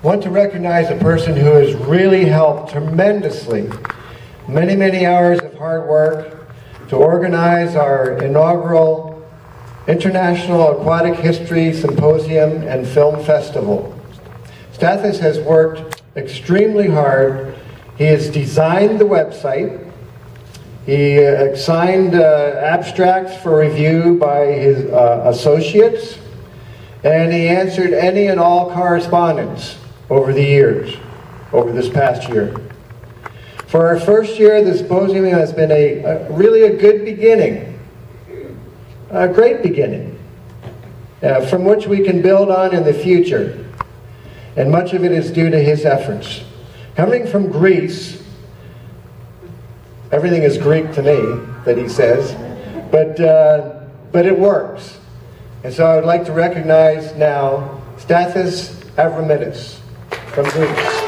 want to recognize a person who has really helped tremendously. Many, many hours of hard work to organize our inaugural International Aquatic History Symposium and Film Festival. Stathis has worked extremely hard. He has designed the website. He signed abstracts for review by his associates, and he answered any and all correspondence over the years, over this past year. For our first year, the symposium has been really a good beginning, a great beginning, from which we can build on in the future. And much of it is due to his efforts. Coming from Greece, everything is Greek to me, that he says, but it works. And so I would like to recognize now Stathis Avramidis from Greece.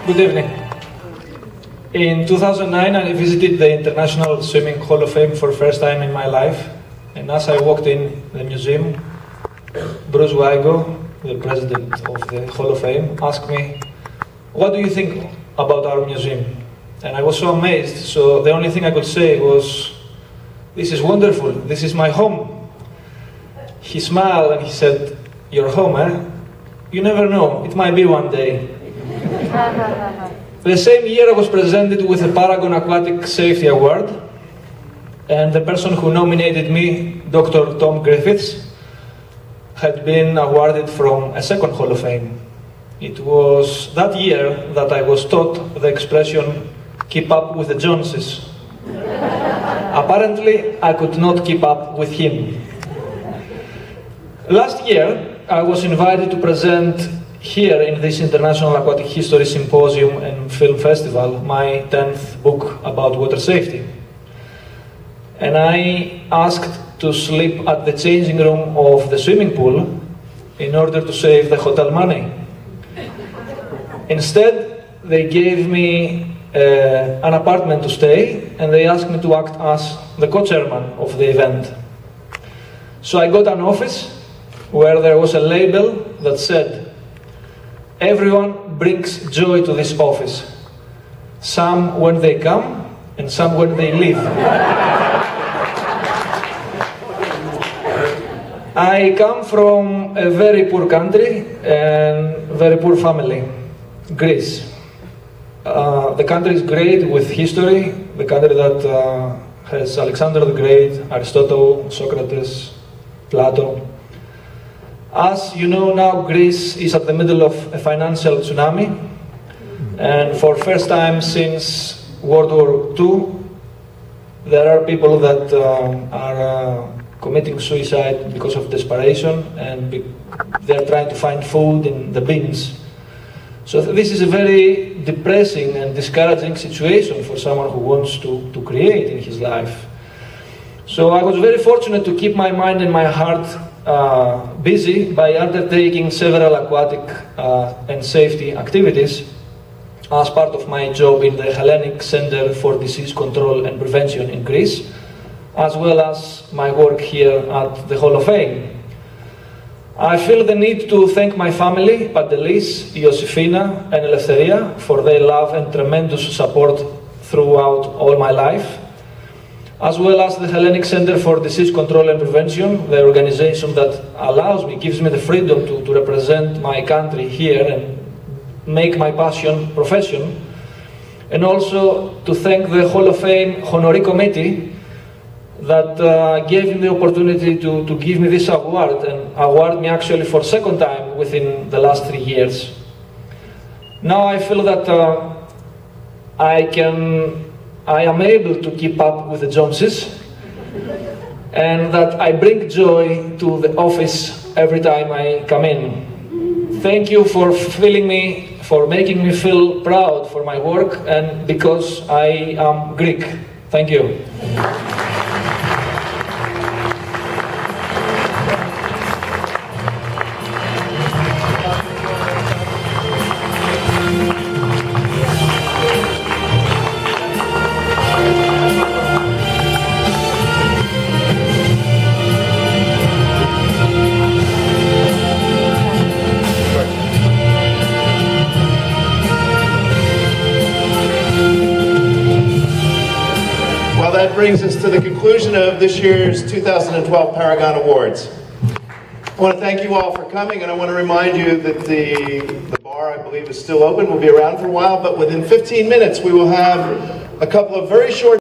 Good evening. In 2009, I visited the International Swimming Hall of Fame for the first time in my life. And as I walked in the museum, Bruce Weigo, the president of the Hall of Fame, asked me, "What do you think about our museum?" And I was so amazed, so the only thing I could say was, "This is wonderful, this is my home." He smiled and he said, "Your home, eh? You never know, it might be one day." The same year I was presented with the Paragon Aquatic Safety Award, and the person who nominated me, Dr. Tom Griffiths, had been awarded from a second Hall of Fame. It was that year that I was taught the expression, "keep up with the Joneses." Apparently, I could not keep up with him. Last year, I was invited to present here in this International Aquatic History Symposium and Film Festival my 10th book about water safety. And I asked to sleep at the changing room of the swimming pool in order to save the hotel money. Instead, they gave me an apartment to stay, and they asked me to act as the co-chairman of the event. So I got an office where there was a label that said, "Everyone brings joy to this office. Some when they come, and some when they leave." I come from a very poor country and very poor family, Greece. The country is great with history, the country that has Alexander the Great, Aristotle, Socrates, Plato. As you know now, Greece is at the middle of a financial tsunami, and for the first time since World War II, there are people that are committing suicide because of desperation, and they're trying to find food in the bins. So this is a very depressing and discouraging situation for someone who wants to create in his life. So I was very fortunate to keep my mind and my heart busy by undertaking several aquatic and safety activities as part of my job in the Hellenic Center for Disease Control and Prevention in Greece, as well as my work here at the Hall of Fame. I feel the need to thank my family, Pantelis, Iosifina and Eleftheria, for their love and tremendous support throughout all my life, as well as the Hellenic Center for Disease Control and Prevention, the organization that gives me the freedom to represent my country here and make my passion profession, and also to thank the Hall of Fame Honorary Committee that gave me the opportunity to give me this award, and award me actually for second time within the last 3 years. Now I feel that I am able to keep up with the Joneses, and that I bring joy to the office every time I come in. Thank you for making me feel proud for my work, and because I am Greek. Thank you. That brings us to the conclusion of this year's 2012 Paragon Awards. I want to thank you all for coming, and I want to remind you that the bar, I believe, is still open. We'll be around for a while, but within 15 minutes we will have a couple of very short